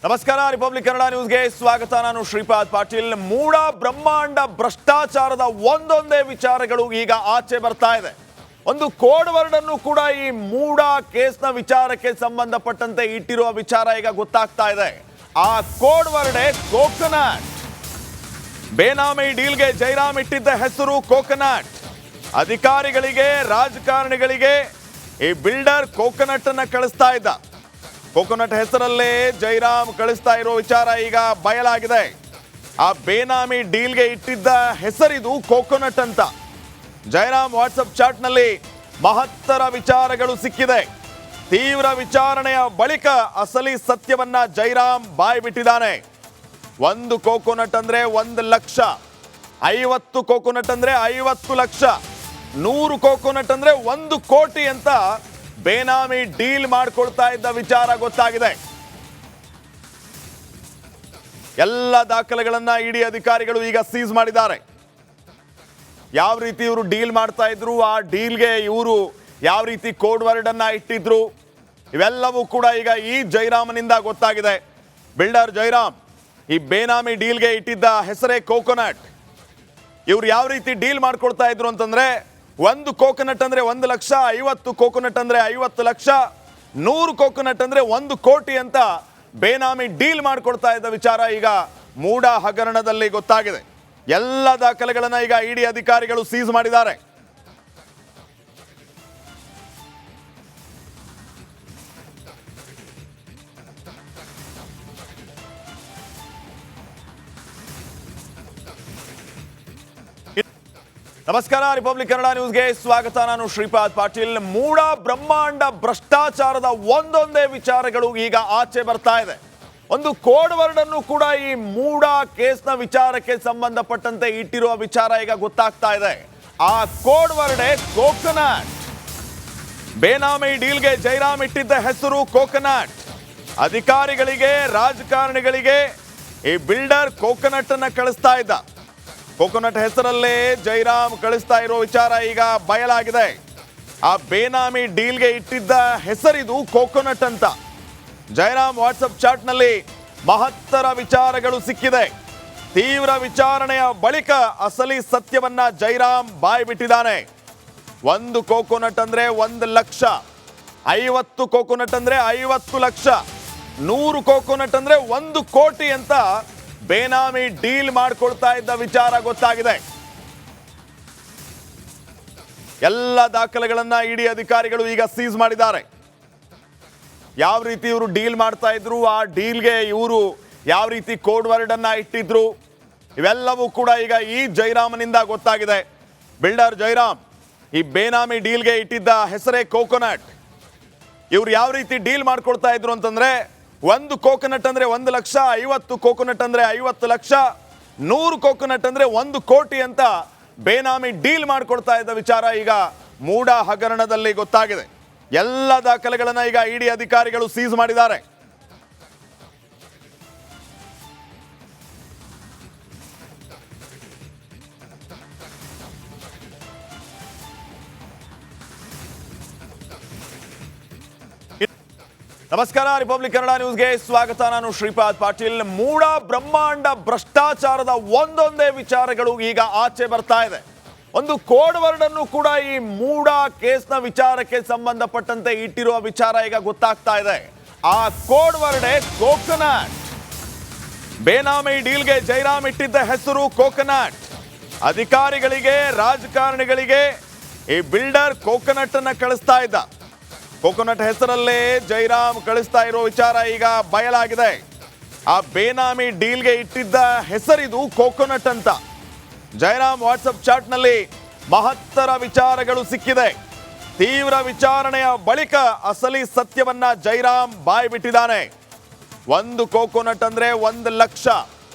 ನಮಸ್ಕಾರ. ರಿಪಬ್ಲಿಕ್ ಕನ್ನಡ ನ್ಯೂಸ್ಗೆ ಸ್ವಾಗತ. ನಾನು ಶ್ರೀಪಾದ್ ಪಾಟೀಲ್. ಮೂಡ ಬ್ರಹ್ಮಾಂಡ ಭ್ರಷ್ಟಾಚಾರದ ಒಂದೊಂದೇ ವಿಚಾರಗಳು ಈಗ ಆಚೆ ಬರ್ತಾ ಇದೆ. ಒಂದು ಕೋಡ್ ವರ್ಡ್ ಅನ್ನು ಕೂಡ ಈ ಮೂಡ ಕೇಸ್ನ ವಿಚಾರಕ್ಕೆ ಸಂಬಂಧಪಟ್ಟಂತೆ ಇಟ್ಟಿರುವ ವಿಚಾರ ಈಗ ಗೊತ್ತಾಗ್ತಾ ಇದೆ. ಆ ಕೋಡ್ ವರ್ಡೇ ಕೋಕೋನಟ್. ಬೇನಾಮಿ ಡೀಲ್ಗೆ ಜೈರಾಮ್ ಇಟ್ಟಿದ್ದ ಹೆಸರು ಕೋಕೋನಟ್. ಅಧಿಕಾರಿಗಳಿಗೆ, ರಾಜಕಾರಣಿಗಳಿಗೆ ಈ ಬಿಲ್ಡರ್ ಕೋಕೋನಟ್ ಅನ್ನ ಕಳಿಸ್ತಾ ಇದ್ದ. ಕೋಕೋನಟ್ ಹೆಸರಲ್ಲೇ ಜೈರಾಮ್ ಕಳಿಸ್ತಾ ಇರೋ ವಿಚಾರ ಈಗ ಬಯಲಾಗಿದೆ. ಆ ಬೇನಾಮಿ ಡೀಲ್ಗೆ ಇಟ್ಟಿದ್ದ ಹೆಸರಿದು ಕೋಕೋನಟ್ ಅಂತ. ಜೈರಾಮ್ ವಾಟ್ಸಪ್ ಚಾಟ್ನಲ್ಲಿ ಮಹತ್ತರ ವಿಚಾರಗಳು ಸಿಕ್ಕಿದೆ. ತೀವ್ರ ವಿಚಾರಣೆಯ ಬಳಿಕ ಅಸಲಿ ಸತ್ಯವನ್ನ ಜೈರಾಮ್ ಬಾಯ್ ಬಿಟ್ಟಿದ್ದಾನೆ. 1 ಕೋಕೋನಟ್ ಅಂದ್ರೆ 1 ಲಕ್ಷ, 50 ಕೋಕೋನಟ್ ಅಂದ್ರೆ 50 ಲಕ್ಷ, 100 ಕೋಕೋನಟ್ ಅಂದ್ರೆ 1 ಕೋಟಿ ಅಂತ ಬೇನಾಮಿ ಡೀಲ್ ಮಾಡ್ಕೊಳ್ತಾ ಇದ್ದ ವಿಚಾರ ಗೊತ್ತಾಗಿದೆ. ಎಲ್ಲ ದಾಖಲೆಗಳನ್ನ ಇಡಿ ಅಧಿಕಾರಿಗಳು ಈಗ ಸೀಸ್ ಮಾಡಿದ್ದಾರೆ. ಯಾವ ರೀತಿ ಇವರು ಡೀಲ್ ಮಾಡ್ತಾ ಇದ್ರು, ಆ ಡೀಲ್ಗೆ ಇವರು ಯಾವ ರೀತಿ ಕೋಡ್ ವರ್ಡ್ ಅನ್ನ ಇಟ್ಟಿದ್ರು, ಇವೆಲ್ಲವೂ ಕೂಡ ಈಗ ಈ ಜೈರಾಮನಿಂದ ಗೊತ್ತಾಗಿದೆ. ಬಿಲ್ಡರ್ ಜೈರಾಮ್ ಈ ಬೇನಾಮಿ ಡೀಲ್ಗೆ ಇಟ್ಟಿದ್ದ ಹೆಸರೇ ಕೋಕೋನಟ್. ಇವ್ರು ಯಾವ ರೀತಿ ಡೀಲ್ ಮಾಡ್ಕೊಳ್ತಾ ಇದ್ರು ಅಂತಂದ್ರೆ 1 ಕೋಕೋನಟ್ ಅಂದ್ರೆ 1 ಲಕ್ಷ, 50 ಕೋಕೋನಟ್ ಅಂದ್ರೆ 50 ಲಕ್ಷ, 100 ಕೋಕೋನಟ್ ಅಂದ್ರೆ 1 ಕೋಟಿ ಅಂತ ಬೇನಾಮಿ ಡೀಲ್ ಮಾಡ್ಕೊಳ್ತಾ ಇದ್ದ ವಿಚಾರ ಈಗ ಮೂಡ ಹಗರಣದಲ್ಲಿ ಗೊತ್ತಾಗಿದೆ. ಎಲ್ಲ ದಾಖಲೆಗಳನ್ನ ಈಗ ಇಡಿ ಅಧಿಕಾರಿಗಳು ಸೀಸ್ ಮಾಡಿದ್ದಾರೆ. ನಮಸ್ಕಾರ. ರಿಪಬ್ಲಿಕ್ ಕನ್ನಡ ನ್ಯೂಸ್ಗೆ ಸ್ವಾಗತ. ನಾನು ಶ್ರೀಪಾದ್ ಪಾಟೀಲ್. ಮೂಡ ಬ್ರಹ್ಮಾಂಡ ಭ್ರಷ್ಟಾಚಾರದ ಒಂದೊಂದೇ ವಿಚಾರಗಳು ಈಗ ಆಚೆ ಬರ್ತಾ ಇದೆ. ಒಂದು ಕೋಡ್ ವರ್ಡ್ ಅನ್ನು ಕೂಡ ಈ ಮೂಡ ಕೇಸ್ನ ವಿಚಾರಕ್ಕೆ ಸಂಬಂಧಪಟ್ಟಂತೆ ಇಟ್ಟಿರುವ ವಿಚಾರ ಈಗ ಗೊತ್ತಾಗ್ತಾ ಇದೆ. ಆ ಕೋಡ್ ವರ್ಡೇ ಕೋಕೋನಟ್. ಬೇನಾಮಿ ಡೀಲ್ಗೆ ಜೈರಾಮ್ ಇಟ್ಟಿದ್ದ ಹೆಸರು ಕೋಕೋನಟ್. ಅಧಿಕಾರಿಗಳಿಗೆ, ರಾಜಕಾರಣಿಗಳಿಗೆ ಈ ಬಿಲ್ಡರ್ ಕೋಕೋನಟ್ ಅನ್ನ ಕಳಿಸ್ತಾ ಇದ್ದ. ಕೋಕೋನಟ್ ಹೆಸರಲ್ಲೇ ಜೈರಾಮ್ ಕಳಿಸ್ತಾ ಇರೋ ವಿಚಾರ ಈಗ ಬಯಲಾಗಿದೆ. ಆ ಬೇನಾಮಿ ಡೀಲ್ಗೆ ಇಟ್ಟಿದ್ದ ಹೆಸರಿದು ಕೋಕೋನಟ್ ಅಂತ. ಜೈರಾಮ್ ವಾಟ್ಸಪ್ ಚಾಟ್ನಲ್ಲಿ ಮಹತ್ತರ ವಿಚಾರಗಳು ಸಿಕ್ಕಿದೆ. ತೀವ್ರ ವಿಚಾರಣೆಯ ಬಳಿಕ ಅಸಲಿ ಸತ್ಯವನ್ನ ಜೈರಾಮ್ ಬಾಯ್ ಬಿಟ್ಟಿದ್ದಾನೆ. 1 ಕೋಕೋನಟ್ ಅಂದ್ರೆ 1 ಲಕ್ಷ, 50 ಕೋಕೋನಟ್ ಅಂದ್ರೆ 50 ಲಕ್ಷ, 100 ಕೋಕೋನಟ್ ಅಂದ್ರೆ 1 ಕೋಟಿ ಅಂತ ಬೇನಾಮಿ ಡೀಲ್ ಮಾಡ್ಕೊಳ್ತಾ ಇದ್ದ ವಿಚಾರ ಗೊತ್ತಾಗಿದೆ. ಎಲ್ಲ ದಾಖಲೆಗಳನ್ನ ಇಡಿ ಅಧಿಕಾರಿಗಳು ಈಗ ಸೀಸ್ ಮಾಡಿದ್ದಾರೆ. ಯಾವ ರೀತಿ ಇವರು ಡೀಲ್ ಮಾಡ್ತಾ ಇದ್ರು, ಆ ಡೀಲ್ಗೆ ಇವರು ಯಾವ ರೀತಿ ಕೋಡ್ ವರ್ಡ್ ಅನ್ನ ಇಟ್ಟಿದ್ರು, ಇವೆಲ್ಲವೂ ಕೂಡ ಈಗ ಈ ಜೈರಾಮನಿಂದ ಗೊತ್ತಾಗಿದೆ. ಬಿಲ್ಡರ್ ಜೈರಾಮ್ ಈ ಬೇನಾಮಿ ಡೀಲ್ಗೆ ಇಟ್ಟಿದ್ದ ಹೆಸರೇ ಕೋಕೋನಟ್. ಇವ್ರು ಯಾವ ರೀತಿ ಡೀಲ್ ಮಾಡ್ಕೊಳ್ತಾ ಇದ್ರು ಅಂತಂದ್ರೆ 1 ಕೋಕೋನಟ್ ಅಂದ್ರೆ 1 ಲಕ್ಷ, 50 ಕೋಕೋನಟ್ ಅಂದ್ರೆ 50 ಲಕ್ಷ, 100 ಕೋಕೋನಟ್ ಅಂದ್ರೆ 1 ಕೋಟಿ ಅಂತ ಬೇನಾಮಿ ಡೀಲ್ ಮಾಡ್ಕೊಳ್ತಾ ಇದ್ದ ವಿಚಾರ ಈಗ ಮೂಡ ಹಗರಣದಲ್ಲಿ ಗೊತ್ತಾಗಿದೆ. ಎಲ್ಲ ದಾಖಲೆಗಳನ್ನ ಈಗ ಇಡಿ ಅಧಿಕಾರಿಗಳು ಸೀಸ್ ಮಾಡಿದ್ದಾರೆ. ನಮಸ್ಕಾರ. ರಿಪಬ್ಲಿಕ್ ಕನ್ನಡ ನ್ಯೂಸ್ಗೆ ಸ್ವಾಗತ. ನಾನು ಶ್ರೀಪಾದ್ ಪಾಟೀಲ್. ಮೂಡ ಬ್ರಹ್ಮಾಂಡ ಭ್ರಷ್ಟಾಚಾರದ ಒಂದೊಂದೇ ವಿಚಾರಗಳು ಈಗ ಆಚೆ ಬರ್ತಾ ಇದೆ. ಒಂದು ಕೋಡ್ ವರ್ಡ್ ಅನ್ನು ಕೂಡ ಈ ಮೂಡ ಕೇಸ್ನ ವಿಚಾರಕ್ಕೆ ಸಂಬಂಧಪಟ್ಟಂತೆ ಇಟ್ಟಿರುವ ವಿಚಾರ ಈಗ ಗೊತ್ತಾಗ್ತಾ ಇದೆ. ಆ ಕೋಡ್ ವರ್ಡೇ ಕೋಕೋನಟ್. ಬೇನಾಮಿ ಡೀಲ್ಗೆ ಜೈರಾಮ್ ಇಟ್ಟಿದ್ದ ಹೆಸರು ಕೋಕೋನಟ್. ಅಧಿಕಾರಿಗಳಿಗೆ, ರಾಜಕಾರಣಿಗಳಿಗೆ ಈ ಬಿಲ್ಡರ್ ಕೋಕೋನಟ್ ಅನ್ನ ಕಳಿಸ್ತಾ ಇದ್ದ. ಕೋಕೋನಟ್ ಹೆಸರಲ್ಲೇ ಜೈರಾಮ್ ಕಳಿಸ್ತಾ ಇರೋ ವಿಚಾರ ಈಗ ಬಯಲಾಗಿದೆ. ಆ ಬೇನಾಮಿ ಡೀಲ್ಗೆ ಇಟ್ಟಿದ್ದ ಹೆಸರಿದು ಕೋಕೋನಟ್ ಅಂತ. ಜೈರಾಮ್ ವಾಟ್ಸಪ್ ಚಾಟ್ನಲ್ಲಿ ಮಹತ್ತರ ವಿಚಾರಗಳು ಸಿಕ್ಕಿದೆ. ತೀವ್ರ ವಿಚಾರಣೆಯ ಬಳಿಕ ಅಸಲಿ ಸತ್ಯವನ್ನ ಜೈರಾಮ್ ಬಾಯ್ ಬಿಟ್ಟಿದ್ದಾನೆ. 1 ಕೋಕೋನಟ್ ಅಂದ್ರೆ 1 ಲಕ್ಷ,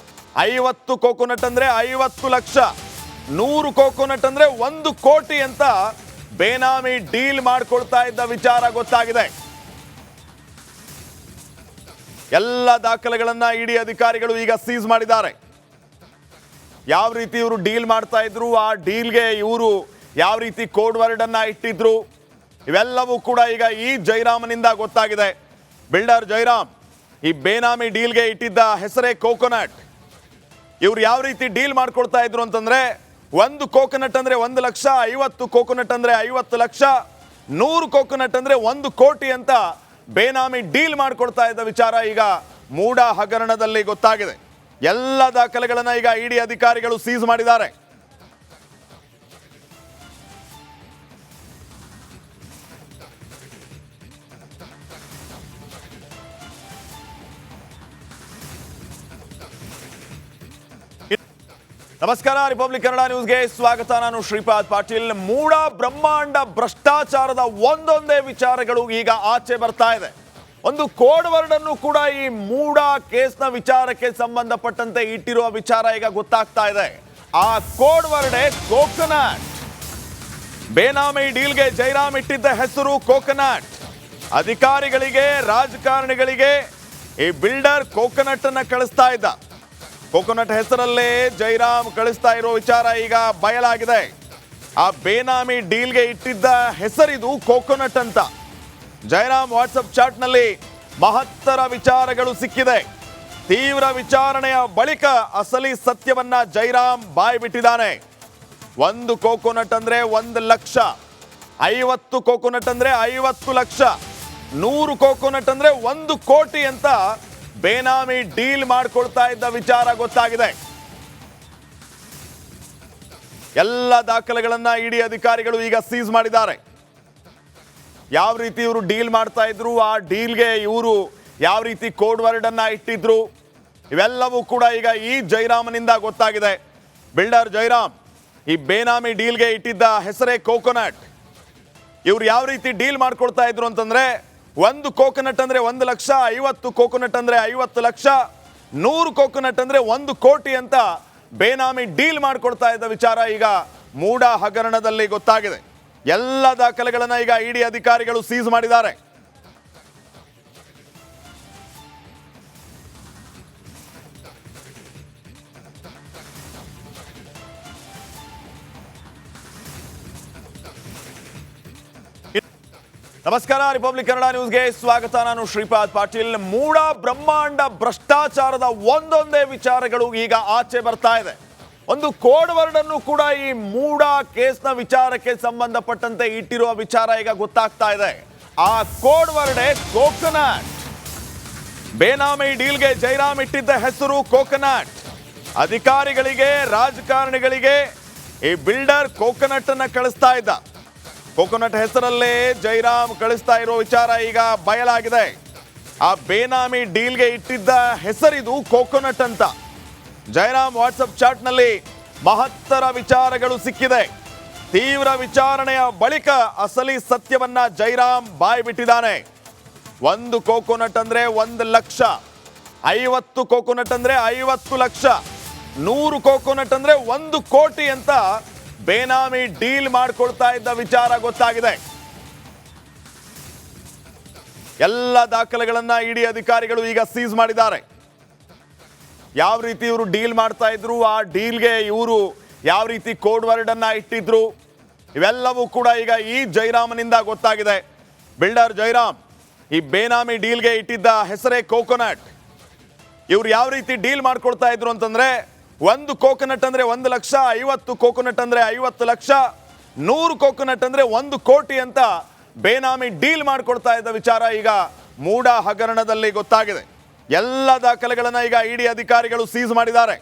50 ಕೋಕೋನಟ್ ಅಂದ್ರೆ 50 ಲಕ್ಷ, 100 ಕೋಕೋನಟ್ ಅಂದ್ರೆ 1 ಕೋಟಿ ಅಂತ ಬೇನಾಮಿ ಡೀಲ್ ಮಾಡ್ಕೊಳ್ತಾ ಇದ್ದ ವಿಚಾರ ಗೊತ್ತಾಗಿದೆ. ಎಲ್ಲ ದಾಖಲೆಗಳನ್ನ ಇಡಿ ಅಧಿಕಾರಿಗಳು ಈಗ ಸೀಸ್ ಮಾಡಿದ್ದಾರೆ. ಯಾವ ರೀತಿ ಇವರು ಡೀಲ್ ಮಾಡ್ತಾ ಇದ್ರು, ಆ ಡೀಲ್ಗೆ ಇವರು ಯಾವ ರೀತಿ ಕೋಡ್ ವರ್ಡ್ ಅನ್ನ ಇಟ್ಟಿದ್ರು, ಇವೆಲ್ಲವೂ ಕೂಡ ಈಗ ಈ ಜೈರಾಮನಿಂದ ಗೊತ್ತಾಗಿದೆ. ಬಿಲ್ಡರ್ ಜೈರಾಮ್ ಈ ಬೇನಾಮಿ ಡೀಲ್ಗೆ ಇಟ್ಟಿದ್ದ ಹೆಸರೇ ಕೋಕೋನಟ್. ಇವ್ರು ಯಾವ ರೀತಿ ಡೀಲ್ ಮಾಡ್ಕೊಳ್ತಾ ಇದ್ರು ಅಂತಂದ್ರೆ, ಒಂದು ಕೋಕೋನಟ್ ಅಂದ್ರೆ 1 ಲಕ್ಷ, 50 ಕೋಕೋನಟ್ ಅಂದ್ರೆ 50 ಲಕ್ಷ, 100 ಕೋಕೋನಟ್ ಅಂದ್ರೆ 1 ಕೋಟಿ ಅಂತ ಬೇನಾಮಿ ಡೀಲ್ ಮಾಡ್ಕೊಳ್ತಾ ಇದ್ದ ವಿಚಾರ ಈಗ ಮೂಡ ಹಗರಣದಲ್ಲಿ ಗೊತ್ತಾಗಿದೆ. ಎಲ್ಲ ದಾಖಲೆಗಳನ್ನ ಈಗ ಇಡಿ ಅಧಿಕಾರಿಗಳು ಸೀಸ್ ಮಾಡಿದ್ದಾರೆ. ನಮಸ್ಕಾರ, ರಿಪಬ್ಲಿಕ್ ಕನ್ನಡ ನ್ಯೂಸ್ಗೆ ಸ್ವಾಗತ. ನಾನು ಶ್ರೀಪಾದ್ ಪಾಟೀಲ್. ಮೂಡ ಬ್ರಹ್ಮಾಂಡ ಭ್ರಷ್ಟಾಚಾರದ ಒಂದೊಂದೇ ವಿಚಾರಗಳು ಈಗ ಆಚೆ ಬರ್ತಾ ಇದೆ. ಒಂದು ಕೋಡ್ ವರ್ಡ್ ಅನ್ನು ಕೂಡ ಈ ಮೂಡ ಕೇಸ್ನ ವಿಚಾರಕ್ಕೆ ಸಂಬಂಧಪಟ್ಟಂತೆ ಇಟ್ಟಿರುವ ವಿಚಾರ ಈಗ ಗೊತ್ತಾಗ್ತಾ ಇದೆ. ಆ ಕೋಡ್ ವರ್ಡೇ ಕೋಕೋನಟ್. ಬೇನಾಮಿ ಡೀಲ್ಗೆ ಜೈರಾಮ್ ಇಟ್ಟಿದ್ದ ಹೆಸರು ಕೋಕೋನಟ್. ಅಧಿಕಾರಿಗಳಿಗೆ, ರಾಜಕಾರಣಿಗಳಿಗೆ ಈ ಬಿಲ್ಡರ್ ಕೋಕೋನಟ್ ಅನ್ನ ಕಳಿಸ್ತಾ ಇದ್ದ. ಕೋಕೋನಟ್ ಹೆಸರಲ್ಲೇ ಜೈರಾಮ್ ಕಳಿಸ್ತಾ ಇರೋ ವಿಚಾರ ಈಗ ಬಯಲಾಗಿದೆ. ಆ ಬೇನಾಮಿ ಡೀಲ್ಗೆ ಇಟ್ಟಿದ್ದ ಹೆಸರಿದು ಕೋಕೋನಟ್ ಅಂತ. ಜೈರಾಮ್ ವಾಟ್ಸಪ್ ಚಾಟ್ನಲ್ಲಿ ಮಹತ್ತರ ವಿಚಾರಗಳು ಸಿಕ್ಕಿದೆ. ತೀವ್ರ ವಿಚಾರಣೆಯ ಬಳಿಕ ಅಸಲಿ ಸತ್ಯವನ್ನ ಜೈರಾಮ್ ಬಾಯ್ಬಿಟ್ಟಿದ್ದಾನೆ. 1 ಕೋಕೋನಟ್ ಅಂದ್ರೆ 1 ಲಕ್ಷ, 50 ಕೋಕೋನಟ್ ಅಂದ್ರೆ 50 ಲಕ್ಷ, 100 ಕೋಕೋನಟ್ ಅಂದ್ರೆ 1 ಕೋಟಿ ಅಂತ ಬೇನಾಮಿ ಡೀಲ್ ಮಾಡ್ಕೊಳ್ತಾ ಇದ್ದ ವಿಚಾರ ಗೊತ್ತಾಗಿದೆ. ಎಲ್ಲ ದಾಖಲೆಗಳನ್ನ ಇಡಿ ಅಧಿಕಾರಿಗಳು ಈಗ ಸೀಸ್ ಮಾಡಿದ್ದಾರೆ. ಯಾವ ರೀತಿ ಇವರು ಡೀಲ್ ಮಾಡ್ತಾ ಇದ್ರು, ಆ ಡೀಲ್ಗೆ ಇವರು ಯಾವ ರೀತಿ ಕೋಡ್ ವರ್ಡ್ ಅನ್ನ ಇಟ್ಟಿದ್ರು, ಇವೆಲ್ಲವೂ ಕೂಡ ಈಗ ಈ ಜೈರಾಮನಿಂದ ಗೊತ್ತಾಗಿದೆ. ಬಿಲ್ಡರ್ ಜೈರಾಮ್ ಈ ಬೇನಾಮಿ ಡೀಲ್ಗೆ ಇಟ್ಟಿದ್ದ ಹೆಸರೇ ಕೋಕೋನಟ್. ಇವ್ರು ಯಾವ ರೀತಿ ಡೀಲ್ ಮಾಡ್ಕೊಳ್ತಾ ಇದ್ರು ಅಂತಂದ್ರೆ, 1 ಕೋಕೋನಟ್ ಅಂದ್ರೆ 1 ಲಕ್ಷ, 50 ಕೋಕೋನಟ್ ಅಂದ್ರೆ 50 ಲಕ್ಷ, 100 ಕೋಕೋನಟ್ ಅಂದ್ರೆ 1 ಕೋಟಿ ಅಂತ ಬೇನಾಮಿ ಡೀಲ್ ಮಾಡ್ಕೊಳ್ತಾ ಇದ್ದ ವಿಚಾರ ಈಗ ಮೂಡ ಹಗರಣದಲ್ಲಿ ಗೊತ್ತಾಗಿದೆ. ಎಲ್ಲ ದಾಖಲೆಗಳನ್ನ ಈಗ ಇಡಿ ಅಧಿಕಾರಿಗಳು ಸೀಸ್ ಮಾಡಿದ್ದಾರೆ. ನಮಸ್ಕಾರ, ರಿಪಬ್ಲಿಕ್ ಕನ್ನಡ ನ್ಯೂಸ್ಗೆ ಸ್ವಾಗತ. ನಾನು ಶ್ರೀಪಾದ್ ಪಾಟೀಲ್. ಮೂಡ ಬ್ರಹ್ಮಾಂಡ ಭ್ರಷ್ಟಾಚಾರದ ಒಂದೊಂದೇ ವಿಚಾರಗಳು ಈಗ ಆಚೆ ಬರ್ತಾ ಇದೆ. ಒಂದು ಕೋಡ್ ವರ್ಡ್ ಅನ್ನು ಕೂಡ ಈ ಮೂಡ ಕೇಸ್ನ ವಿಚಾರಕ್ಕೆ ಸಂಬಂಧಪಟ್ಟಂತೆ ಇಟ್ಟಿರುವ ವಿಚಾರ ಈಗ ಗೊತ್ತಾಗ್ತಾ ಇದೆ. ಆ ಕೋಡ್ ವರ್ಡೇ ಕೋಕೋನಟ್. ಬೇನಾಮಿ ಡೀಲ್ಗೆ ಜೈರಾಮ್ ಇಟ್ಟಿದ್ದ ಹೆಸರು ಕೋಕೋನಟ್. ಅಧಿಕಾರಿಗಳಿಗೆ, ರಾಜಕಾರಣಿಗಳಿಗೆ ಈ ಬಿಲ್ಡರ್ ಕೋಕೋನಟ್ ಅನ್ನ ಕಳಿಸ್ತಾ ಇದ್ದ. ಕೋಕೋನಟ್ ಹೆಸರಲ್ಲೇ ಜೈರಾಮ್ ಕಳಿಸ್ತಾ ಇರೋ ವಿಚಾರ ಈಗ ಬಯಲಾಗಿದೆ. ಆ ಬೇನಾಮಿ ಡೀಲ್ಗೆ ಇಟ್ಟಿದ್ದ ಹೆಸರಿದು ಕೋಕೋನಟ್ ಅಂತ. ಜೈರಾಮ್ ವಾಟ್ಸಪ್ ಚಾಟ್ನಲ್ಲಿ ಮಹತ್ತರ ವಿಚಾರಗಳು ಸಿಕ್ಕಿದೆ. ತೀವ್ರ ವಿಚಾರಣೆಯ ಬಳಿಕ ಅಸಲಿ ಸತ್ಯವನ್ನ ಜೈರಾಮ್ ಬಾಯ್ಬಿಟ್ಟಿದ್ದಾನೆ. 1 ಕೋಕೋನಟ್ ಅಂದ್ರೆ 1 ಲಕ್ಷ, 50 ಕೋಕೋನಟ್ ಅಂದ್ರೆ 50 ಲಕ್ಷ, 100 ಕೋಕೋನಟ್ ಅಂದ್ರೆ 1 ಕೋಟಿ ಅಂತ ಬೇನಾಮಿ ಡೀಲ್ ಮಾಡ್ಕೊಳ್ತಾ ಇದ್ದ ವಿಚಾರ ಗೊತ್ತಾಗಿದೆ. ಎಲ್ಲ ದಾಖಲೆಗಳನ್ನ ಇಡಿ ಅಧಿಕಾರಿಗಳು ಈಗ ಸೀಸ್ ಮಾಡಿದ್ದಾರೆ. ಯಾವ ರೀತಿ ಇವರು ಡೀಲ್ ಮಾಡ್ತಾ ಇದ್ರು, ಆ ಡೀಲ್ಗೆ ಇವರು ಯಾವ ರೀತಿ ಕೋಡ್ ವರ್ಡ್ ಅನ್ನ ಇಟ್ಟಿದ್ರು, ಇವೆಲ್ಲವೂ ಕೂಡ ಈಗ ಈ ಜೈರಾಮನಿಂದ ಗೊತ್ತಾಗಿದೆ. ಬಿಲ್ಡರ್ ಜೈರಾಮ್ ಈ ಬೇನಾಮಿ ಡೀಲ್ಗೆ ಇಟ್ಟಿದ್ದ ಹೆಸರೇ ಕೋಕೋನಟ್. ಇವ್ರು ಯಾವ ರೀತಿ ಡೀಲ್ ಮಾಡ್ಕೊಳ್ತಾ ಇದ್ರು ಅಂತಂದ್ರೆ, 1 ಕೋಕೋನಟ್ ಅಂದ್ರೆ 1 ಲಕ್ಷ, 50 ಕೋಕೋನಟ್ ಅಂದ್ರೆ 50 ಲಕ್ಷ, 100 ಕೋಕೋನಟ್ ಅಂದ್ರೆ 1 ಕೋಟಿ ಅಂತ ಬೇನಾಮಿ ಡೀಲ್ ಮಾಡ್ಕೊಳ್ತಾ ಇದ್ದ ವಿಚಾರ ಈಗ ಮೂಡ ಹಗರಣದಲ್ಲಿ ಗೊತ್ತಾಗಿದೆ. ಎಲ್ಲ ದಾಖಲೆಗಳನ್ನ ಈಗ ಇಡಿ ಅಧಿಕಾರಿಗಳು ಸೀಸ್ ಮಾಡಿದ್ದಾರೆ.